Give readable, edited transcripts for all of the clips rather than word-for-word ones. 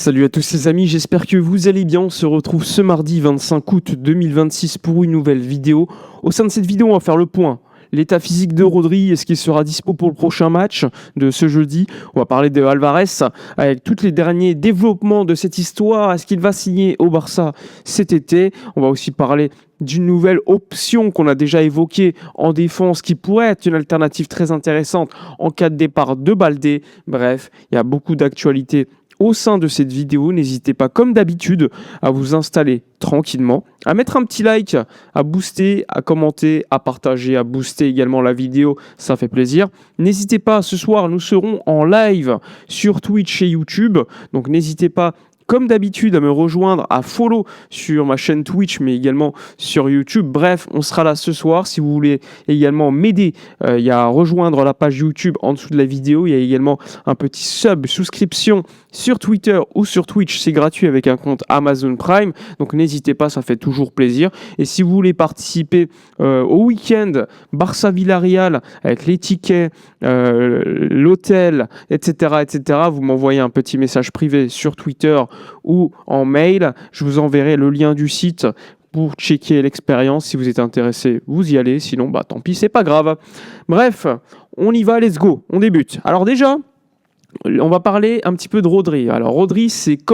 Salut à tous les amis, j'espère que vous allez bien. On se retrouve ce mardi 25 août 2026 pour une nouvelle vidéo. Au sein de cette vidéo, on va faire le point. L'état physique de Rodri, est-ce qu'il sera dispo pour le prochain match de ce jeudi? On va parler de Alvarez avec tous les derniers développements de cette histoire. Est-ce qu'il va signer au Barça cet été? On va aussi parler d'une nouvelle option qu'on a déjà évoquée en défense qui pourrait être une alternative très intéressante en cas de départ de Baldé. Bref, il y a beaucoup d'actualités au sein de cette vidéo. N'hésitez pas, comme d'habitude, à vous installer tranquillement, à mettre un petit like, à booster, à commenter, à partager, à booster également la vidéo, ça fait plaisir. N'hésitez pas, ce soir, nous serons en live sur Twitch et YouTube, donc n'hésitez pas, comme d'habitude, à me rejoindre, à follow sur ma chaîne Twitch, mais également sur YouTube. Bref, on sera là ce soir. Si vous voulez également m'aider, il y a à rejoindre la page YouTube en dessous de la vidéo. Il y a également un petit souscription sur Twitter ou sur Twitch. C'est gratuit avec un compte Amazon Prime. Donc n'hésitez pas, ça fait toujours plaisir. Et si vous voulez participer au week-end Barça-Villarreal avec les tickets, l'hôtel, etc., vous m'envoyez un petit message privé sur Twitter ou en mail. Je vous enverrai le lien du site pour checker l'expérience. Si vous êtes intéressé, vous y allez. Sinon, tant pis, c'est pas grave. Bref, on y va, let's go. On débute. Alors déjà, on va parler un petit peu de Rodri. Alors Rodri, il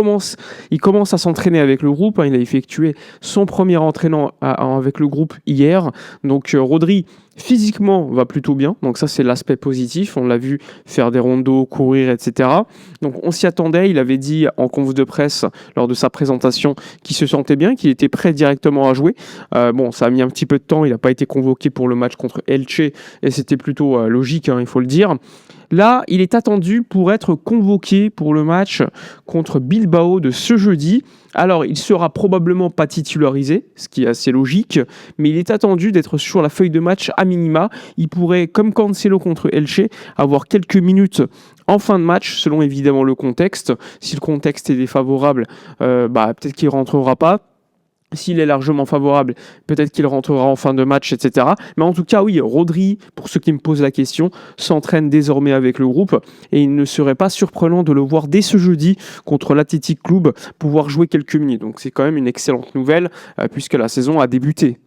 commence à s'entraîner avec le groupe. Il a effectué son premier entraînement avec le groupe hier. Donc Rodri, physiquement, va plutôt bien. Donc ça, c'est l'aspect positif. On l'a vu faire des rondos, courir, etc. Donc on s'y attendait. Il avait dit en conf de presse lors de sa présentation qu'il se sentait bien, qu'il était prêt directement à jouer. Ça a mis un petit peu de temps. Il n'a pas été convoqué pour le match contre Elche et c'était plutôt logique, il faut le dire. Là, il est attendu pour être convoqué pour le match contre Bilbao de ce jeudi. Alors, il sera probablement pas titularisé, ce qui est assez logique, mais il est attendu d'être sur la feuille de match à minima. Il pourrait, comme Cancelo contre Elche, avoir quelques minutes en fin de match, selon évidemment le contexte. Si le contexte est défavorable, peut-être qu'il ne rentrera pas. S'il est largement favorable, peut-être qu'il rentrera en fin de match, etc. Mais en tout cas, oui, Rodri, pour ceux qui me posent la question, s'entraîne désormais avec le groupe et il ne serait pas surprenant de le voir dès ce jeudi contre l'Athletic Club pouvoir jouer quelques minutes. Donc c'est quand même une excellente nouvelle puisque la saison a débuté.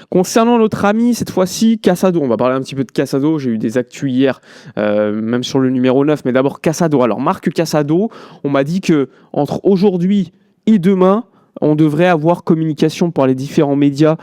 Concernant notre ami, cette fois-ci, Casado, on va parler un petit peu de Casado, j'ai eu des actus hier, même sur le numéro 9, mais d'abord Casado. Alors Marc Casado, on m'a dit que entre aujourd'hui et demain, on devrait avoir communication par les différents médias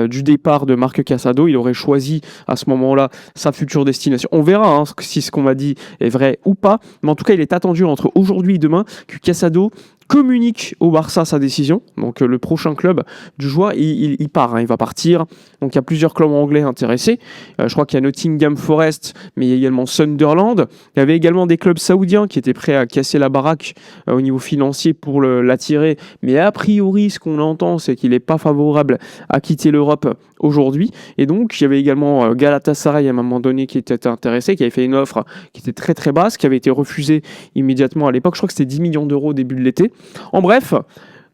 du départ de Marc Casado. Il aurait choisi à ce moment-là sa future destination. On verra si ce qu'on m'a dit est vrai ou pas. Mais en tout cas, il est attendu entre aujourd'hui et demain que Casado communique au Barça sa décision. Donc le prochain club du joueur, il part, il va partir. Donc il y a plusieurs clubs anglais intéressés. Je crois qu'il y a Nottingham Forest, mais il y a également Sunderland. Il y avait également des clubs saoudiens qui étaient prêts à casser la baraque au niveau financier pour l'attirer. Mais a priori, ce qu'on entend, c'est qu'il n'est pas favorable à quitter l'Europe aujourd'hui. Et donc, il y avait également Galatasaray à un moment donné qui était intéressé, qui avait fait une offre qui était très très basse, qui avait été refusée immédiatement à l'époque. Je crois que c'était 10 millions d'euros au début de l'été. En bref,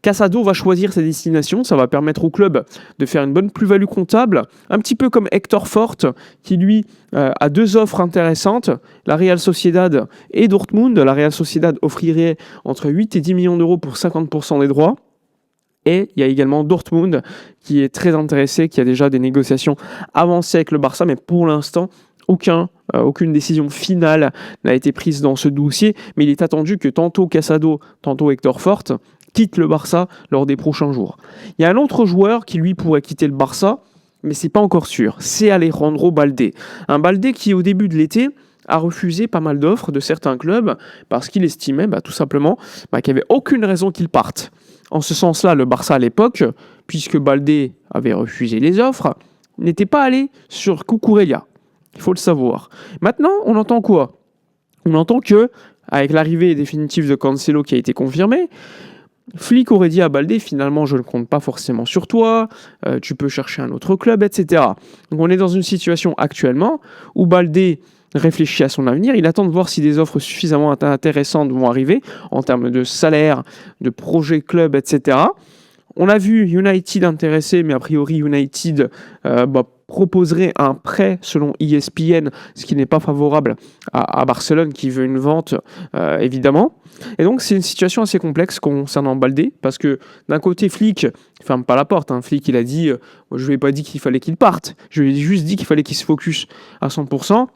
Casado va choisir sa destination, ça va permettre au club de faire une bonne plus-value comptable, un petit peu comme Hector Fort, qui lui a deux offres intéressantes, la Real Sociedad et Dortmund. La Real Sociedad offrirait entre 8 et 10 millions d'euros pour 50% des droits. Et il y a également Dortmund qui est très intéressé, qui a déjà des négociations avancées avec le Barça, mais pour l'instant, aucune décision finale n'a été prise dans ce dossier, mais il est attendu que tantôt Casado, tantôt Hector Fort quittent le Barça lors des prochains jours. Il y a un autre joueur qui lui pourrait quitter le Barça, mais c'est pas encore sûr, c'est Alejandro Baldé. Un Baldé qui au début de l'été a refusé pas mal d'offres de certains clubs parce qu'il estimait tout simplement qu'il n'y avait aucune raison qu'il parte. En ce sens-là, le Barça à l'époque, puisque Baldé avait refusé les offres, n'était pas allé sur Cucurella. Il faut le savoir. Maintenant, on entend quoi? On entend que, avec l'arrivée définitive de Cancelo qui a été confirmée, Flick aurait dit à Baldé, finalement, je ne compte pas forcément sur toi, tu peux chercher un autre club, etc. Donc on est dans une situation actuellement où Baldé réfléchit à son avenir, il attend de voir si des offres suffisamment intéressantes vont arriver en termes de salaire, de projet club, etc. On a vu United intéressé, mais a priori United proposerait un prêt selon ESPN, ce qui n'est pas favorable à Barcelone qui veut une vente, évidemment. Et donc c'est une situation assez complexe concernant Baldé, parce que d'un côté Flick ferme pas la porte. Flick il a dit, je lui ai pas dit qu'il fallait qu'il parte, je lui ai juste dit qu'il fallait qu'il se focus à 100%.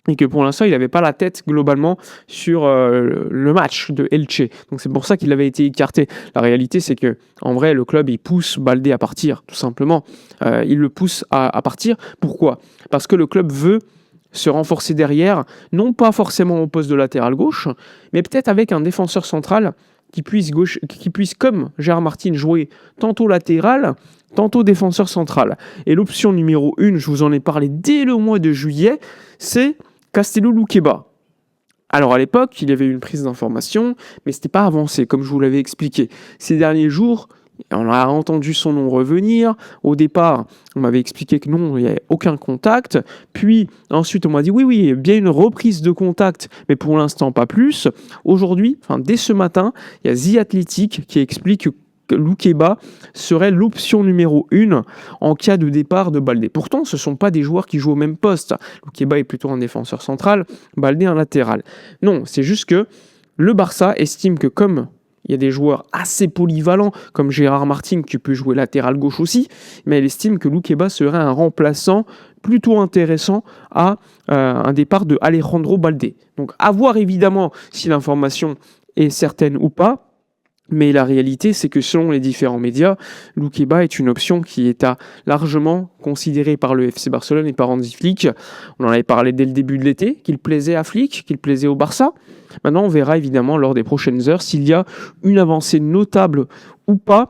Et que pour l'instant, il n'avait pas la tête globalement sur le match de Elche. Donc c'est pour ça qu'il avait été écarté. La réalité, c'est que en vrai, le club, il pousse Baldé à partir, tout simplement. Il le pousse à partir. Pourquoi ? Parce que le club veut se renforcer derrière, non pas forcément au poste de latéral gauche, mais peut-être avec un défenseur central qui puisse, comme Gérard Martin, jouer tantôt latéral, tantôt défenseur central. Et l'option numéro 1, je vous en ai parlé dès le mois de juillet, c'est Castello Luqueba. Alors à l'époque, il y avait eu une prise d'information, mais ce n'était pas avancé, comme je vous l'avais expliqué. Ces derniers jours, on a entendu son nom revenir. Au départ, on m'avait expliqué que non, il n'y avait aucun contact. Puis ensuite, on m'a dit oui, bien une reprise de contact, mais pour l'instant pas plus. Aujourd'hui, dès ce matin, il y a The Athletic qui explique que Luqueba serait l'option numéro 1 en cas de départ de Baldé. Pourtant, ce ne sont pas des joueurs qui jouent au même poste. Luqueba est plutôt un défenseur central, Baldé un latéral. Non, c'est juste que le Barça estime que comme il y a des joueurs assez polyvalents, comme Gérard Martin, qui peut jouer latéral gauche aussi, mais elle estime que Luqueba serait un remplaçant plutôt intéressant à un départ de Alejandro Baldé. Donc, à voir évidemment si l'information est certaine ou pas. Mais la réalité, c'est que selon les différents médias, Luqueba est une option qui est largement considérée par le FC Barcelone et par Hansi Flick. On en avait parlé dès le début de l'été, qu'il plaisait à Flick, qu'il plaisait au Barça. Maintenant, on verra évidemment lors des prochaines heures s'il y a une avancée notable ou pas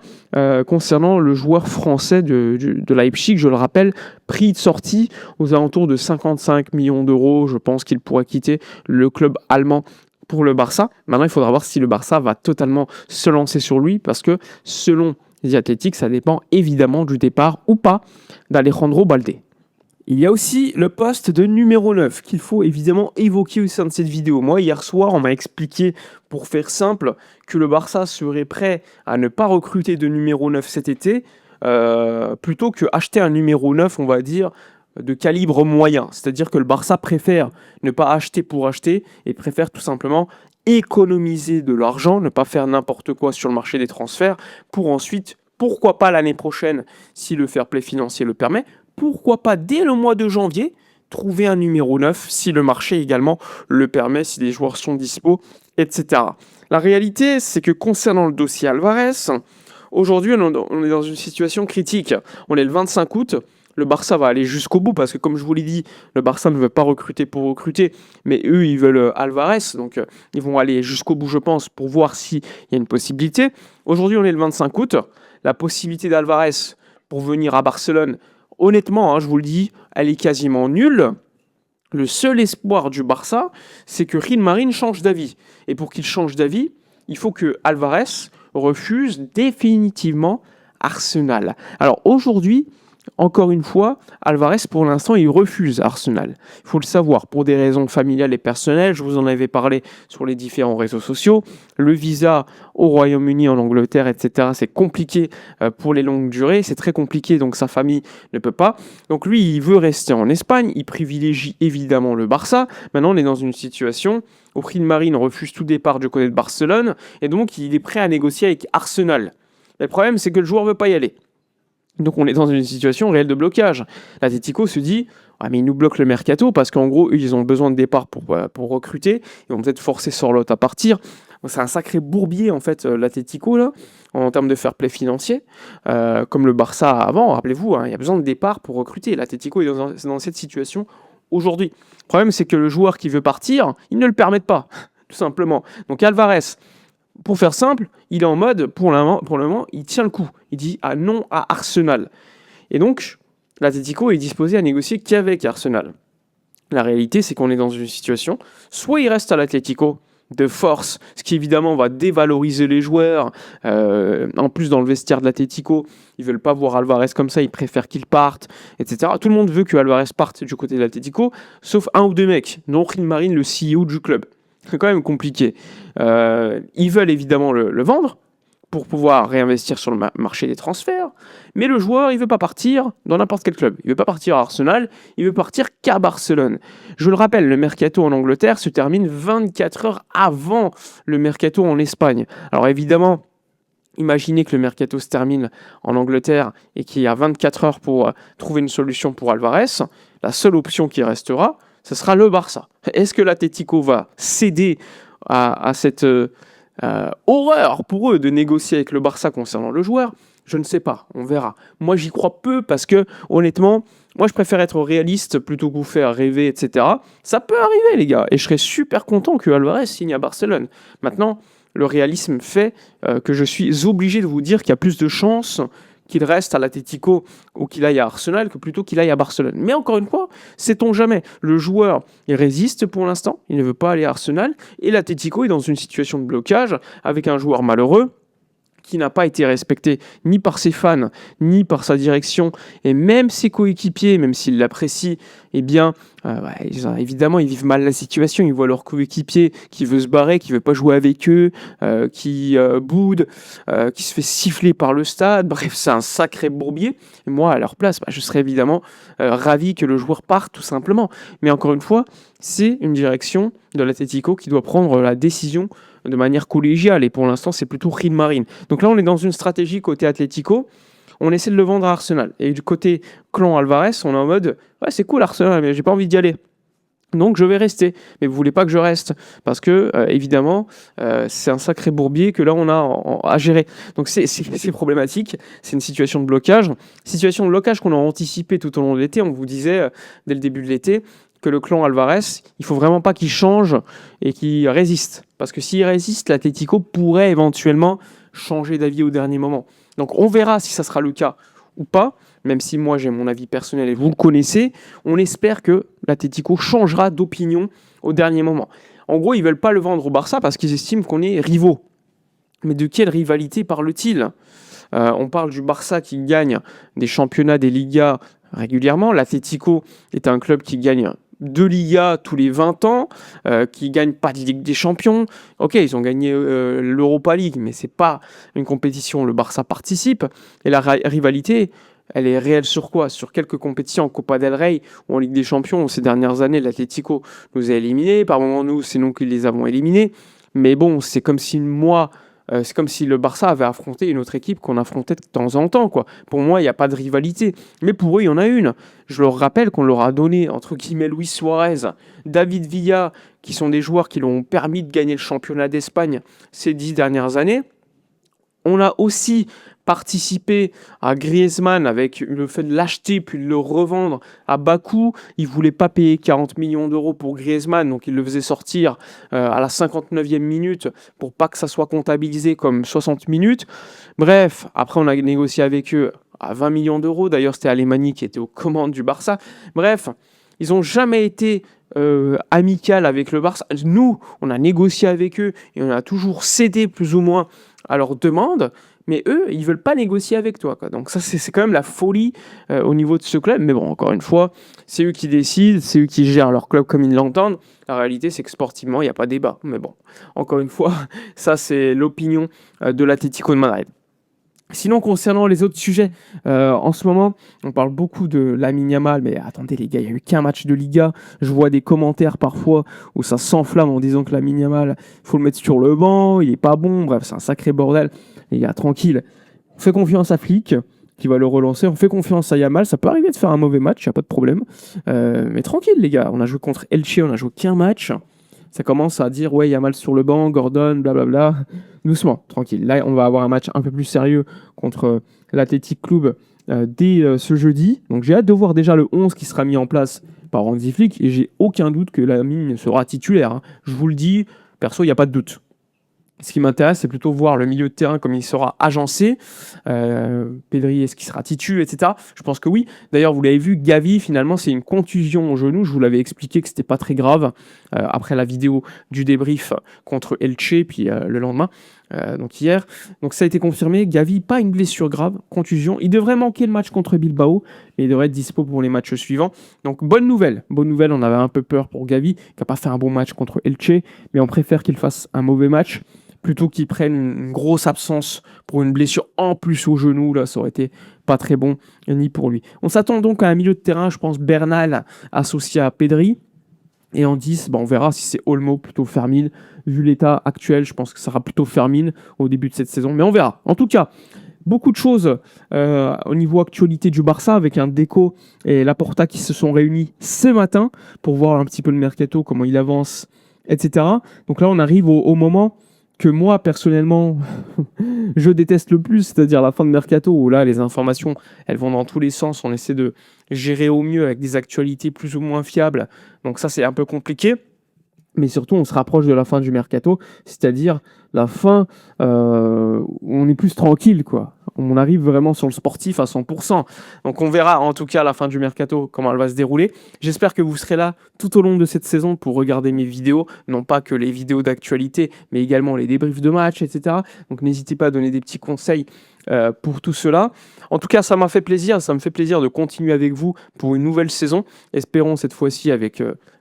concernant le joueur français de Leipzig. Je le rappelle, prix de sortie aux alentours de 55 millions d'euros. Je pense qu'il pourrait quitter le club allemand pour le Barça. Maintenant, il faudra voir si le Barça va totalement se lancer sur lui, parce que selon les Athletic, ça dépend évidemment du départ ou pas d'Alejandro Baldé. Il y a aussi le poste de numéro 9 qu'il faut évidemment évoquer au sein de cette vidéo. Moi, hier soir, on m'a expliqué, pour faire simple, que le Barça serait prêt à ne pas recruter de numéro 9 cet été, plutôt que acheter un numéro 9, on va dire, de calibre moyen. C'est-à-dire que le Barça préfère ne pas acheter pour acheter et préfère tout simplement économiser de l'argent, ne pas faire n'importe quoi sur le marché des transferts pour ensuite, pourquoi pas l'année prochaine, si le fair play financier le permet, pourquoi pas dès le mois de janvier, trouver un numéro 9 si le marché également le permet, si les joueurs sont dispo, etc. La réalité, c'est que concernant le dossier Alvarez, aujourd'hui, on est dans une situation critique. On est le 25 août. Le Barça va aller jusqu'au bout parce que, comme je vous l'ai dit, le Barça ne veut pas recruter pour recruter, mais eux, ils veulent Alvarez. Donc, ils vont aller jusqu'au bout, je pense, pour voir s'il y a une possibilité. Aujourd'hui, on est le 25 août. La possibilité d'Alvarez pour venir à Barcelone, honnêtement, je vous le dis, elle est quasiment nulle. Le seul espoir du Barça, c'est que Gilmarín change d'avis. Et pour qu'il change d'avis, il faut que Alvarez refuse définitivement Arsenal. Alors aujourd'hui, encore une fois, Alvarez, pour l'instant, il refuse Arsenal. Il faut le savoir, pour des raisons familiales et personnelles. Je vous en avais parlé sur les différents réseaux sociaux. Le visa au Royaume-Uni, en Angleterre, etc., c'est compliqué pour les longues durées. C'est très compliqué, donc sa famille ne peut pas. Donc lui, il veut rester en Espagne. Il privilégie évidemment le Barça. Maintenant, on est dans une situation où Gilmarín refuse tout départ du côté de Barcelone. Et donc, il est prêt à négocier avec Arsenal. Mais le problème, c'est que le joueur ne veut pas y aller. Donc on est dans une situation réelle de blocage. L'Atlético se dit mais ils nous bloquent le mercato parce qu'en gros ils ont besoin de départ pour recruter. Ils vont peut-être forcer Sorloth à partir. Donc, c'est un sacré bourbier en fait l'Atlético là en termes de fair play financier. Comme le Barça avant, rappelez-vous, il y a besoin de départ pour recruter. L'Atlético est dans cette situation aujourd'hui. Le problème c'est que le joueur qui veut partir, ils ne le permettent pas tout simplement. Donc Alvarez, pour faire simple, il est en mode, pour le moment, il tient le coup. Il dit non à Arsenal. Et donc, l'Atlético est disposé à négocier qu'avec Arsenal. La réalité, c'est qu'on est dans une situation, soit il reste à l'Atlético de force, ce qui évidemment va dévaloriser les joueurs. En plus, dans le vestiaire de l'Atlético, ils ne veulent pas voir Alvarez comme ça, ils préfèrent qu'il parte, etc. Tout le monde veut que Alvarez parte du côté de l'Atlético, sauf un ou deux mecs, dont Gilmarín, le CEO du club. C'est quand même compliqué. Ils veulent évidemment le vendre pour pouvoir réinvestir sur le marché des transferts. Mais le joueur, il veut pas partir dans n'importe quel club. Il veut pas partir à Arsenal, il veut partir qu'à Barcelone. Je le rappelle, le mercato en Angleterre se termine 24 heures avant le mercato en Espagne. Alors évidemment, imaginez que le mercato se termine en Angleterre et qu'il y a 24 heures pour trouver une solution pour Alvarez. La seule option qui restera, ce sera le Barça. Est-ce que l'Atlético va céder à cette horreur pour eux de négocier avec le Barça concernant le joueur? Je ne sais pas, on verra. Moi, j'y crois peu parce que, honnêtement, moi, je préfère être réaliste plutôt que vous faire rêver, etc. Ça peut arriver, les gars, et je serais super content que Alvarez signe à Barcelone. Maintenant, le réalisme fait que je suis obligé de vous dire qu'il y a plus de chances qu'il reste à l'Atlético ou qu'il aille à Arsenal que plutôt qu'il aille à Barcelone. Mais encore une fois, sait-on jamais. Le joueur, il résiste pour l'instant, il ne veut pas aller à Arsenal, et l'Atlético est dans une situation de blocage avec un joueur malheureux qui n'a pas été respecté ni par ses fans, ni par sa direction, et même ses coéquipiers, même s'ils l'apprécient, eh bien, évidemment, ils vivent mal la situation. Ils voient leur coéquipier qui veut se barrer, qui veut pas jouer avec eux, qui boude, qui se fait siffler par le stade. Bref, c'est un sacré bourbier. Et moi, à leur place, je serais évidemment ravi que le joueur parte, tout simplement. Mais encore une fois, c'est une direction de l'Atlético qui doit prendre la décision de manière collégiale, et pour l'instant, c'est plutôt Real Marine. Donc là, on est dans une stratégie côté Atlético, on essaie de le vendre à Arsenal. Et du côté clan Alvarez, on est en mode, ouais, c'est cool Arsenal, mais j'ai pas envie d'y aller. Donc je vais rester. Mais vous voulez pas que je reste, parce que, évidemment, c'est un sacré bourbier que là, on a à gérer. Donc c'est problématique, c'est une situation de blocage. Situation de blocage qu'on a anticipé tout au long de l'été. On vous disait, dès le début de l'été, que le clan Alvarez, il faut vraiment pas qu'il change et qu'il résiste. Parce que s'il résiste, l'Atlético pourrait éventuellement changer d'avis au dernier moment. Donc on verra si ça sera le cas ou pas, même si moi j'ai mon avis personnel et vous le connaissez. On espère que l'Atlético changera d'opinion au dernier moment. En gros, ils veulent pas le vendre au Barça parce qu'ils estiment qu'on est rivaux. Mais de quelle rivalité parle-t-il ? On parle du Barça qui gagne des championnats, des Ligas régulièrement. L'Atlético est un club qui gagne 2 Ligas tous les 20 ans, qui ne gagnent pas de Ligue des Champions. Ok, ils ont gagné l'Europa League, mais ce n'est pas une compétition où le Barça participe. Et la rivalité, elle est réelle sur quoi ? Sur quelques compétitions en Copa del Rey ou en Ligue des Champions. Ces dernières années, l'Atlético nous a éliminés. Par moments, c'est nous qui les avons éliminés. Mais bon, c'est comme si c'est comme si le Barça avait affronté une autre équipe qu'on affrontait de temps en temps, quoi. Pour moi, il n'y a pas de rivalité. Mais pour eux, il y en a une. Je leur rappelle qu'on leur a donné, entre guillemets, Luis Suarez, David Villa, qui sont des joueurs qui l'ont permis de gagner le championnat d'Espagne ces 10 dernières années. On a aussi participé à Griezmann avec le fait de l'acheter puis de le revendre à bas coût. Il ne voulait pas payer 40 millions d'euros pour Griezmann, donc il le faisait sortir à la 59e minute pour pas que ça soit comptabilisé comme 60 minutes. Bref, après on a négocié avec eux à 20 millions d'euros. D'ailleurs, c'était Alemany qui était aux commandes du Barça. Bref, ils n'ont jamais été amical avec le Barça. Nous, on a négocié avec eux et on a toujours cédé plus ou moins à leurs demandes. Mais eux, ils ne veulent pas négocier avec toi, quoi. Donc ça, c'est quand même la folie au niveau de ce club. Mais bon, encore une fois, c'est eux qui décident, c'est eux qui gèrent leur club comme ils l'entendent. La réalité, c'est que sportivement, il n'y a pas débat. Mais bon, encore une fois, ça, c'est l'opinion de l'Atlético de Madrid. Sinon, concernant les autres sujets, en ce moment, on parle beaucoup de Lamine Yamal, mais attendez les gars, il n'y a eu qu'un match de Liga. Je vois des commentaires parfois où ça s'enflamme en disant que Lamine Yamal, il faut le mettre sur le banc, il n'est pas bon, bref, c'est un sacré bordel. Les gars, tranquille, on fait confiance à Flick, qui va le relancer, on fait confiance à Yamal, ça peut arriver de faire un mauvais match, il n'y a pas de problème. Mais tranquille les gars, on a joué contre Elche, on a joué qu'un match. Ça commence à dire, ouais, Yamal sur le banc, Gordon, blablabla. Doucement, tranquille. Là, on va avoir un match un peu plus sérieux contre l'Athletic Club dès ce jeudi. Donc j'ai hâte de voir déjà le 11 qui sera mis en place par Hansi Flick. Et j'ai aucun doute que Lamine sera titulaire, hein. Je vous le dis, perso, il n'y a pas de doute. Ce qui m'intéresse, c'est plutôt voir le milieu de terrain comme il sera agencé. Pedri, est-ce qu'il sera titu, etc. Je pense que oui. D'ailleurs, vous l'avez vu, Gavi, finalement, c'est une contusion au genou. Je vous l'avais expliqué que c'était pas très grave après la vidéo du débrief contre Elche, puis le lendemain, donc hier. Donc ça a été confirmé. Gavi, pas une blessure grave, contusion. Il devrait manquer le match contre Bilbao, mais il devrait être dispo pour les matchs suivants. Donc bonne nouvelle. Bonne nouvelle, on avait un peu peur pour Gavi, qui n'a pas fait un bon match contre Elche, mais on préfère qu'il fasse un mauvais match plutôt qu'ils prennent une grosse absence pour une blessure en plus au genou. Là, ça aurait été pas très bon, ni pour lui. On s'attend donc à un milieu de terrain, je pense, Bernal associé à Pedri. Et en 10, on verra si c'est Olmo plutôt Fermin. Vu l'état actuel, je pense que ça sera plutôt Fermin au début de cette saison. Mais on verra. En tout cas, beaucoup de choses au niveau actualité du Barça avec un Deco et Laporta qui se sont réunis ce matin pour voir un petit peu le mercato, comment il avance, etc. Donc là, on arrive au moment que moi, personnellement, je déteste le plus, c'est-à-dire la fin de mercato, où là, les informations, elles vont dans tous les sens. On essaie de gérer au mieux avec des actualités plus ou moins fiables. Donc ça, c'est un peu compliqué. Mais surtout, on se rapproche de la fin du mercato, c'est-à-dire la fin où on est plus tranquille, quoi. On arrive vraiment sur le sportif à 100%. Donc on verra en tout cas à la fin du mercato comment elle va se dérouler. J'espère que vous serez là tout au long de cette saison pour regarder mes vidéos, non pas que les vidéos d'actualité, mais également les débriefs de match, etc. Donc n'hésitez pas à donner des petits conseils pour tout cela. En tout cas, ça m'a fait plaisir, ça me fait plaisir de continuer avec vous pour une nouvelle saison. Espérons cette fois-ci avec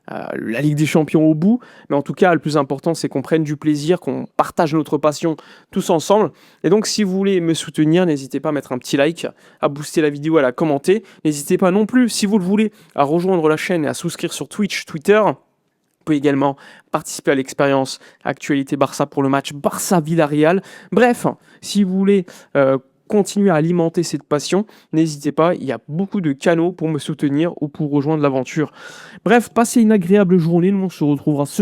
la Ligue des Champions au bout. Mais en tout cas, le plus important, c'est qu'on prenne du plaisir, qu'on partage notre passion tous ensemble. Et donc, si vous voulez me soutenir, n'hésitez pas à mettre un petit like, à booster la vidéo, à la commenter. N'hésitez pas non plus, si vous le voulez, à rejoindre la chaîne et à souscrire sur Twitch, Twitter. Vous pouvez également participer à l'expérience Actualité Barça pour le match Barça-Villarreal. Bref, si vous voulez continuer à alimenter cette passion, n'hésitez pas, il y a beaucoup de canaux pour me soutenir ou pour rejoindre l'aventure. Bref, passez une agréable journée, nous on se retrouvera ce soir.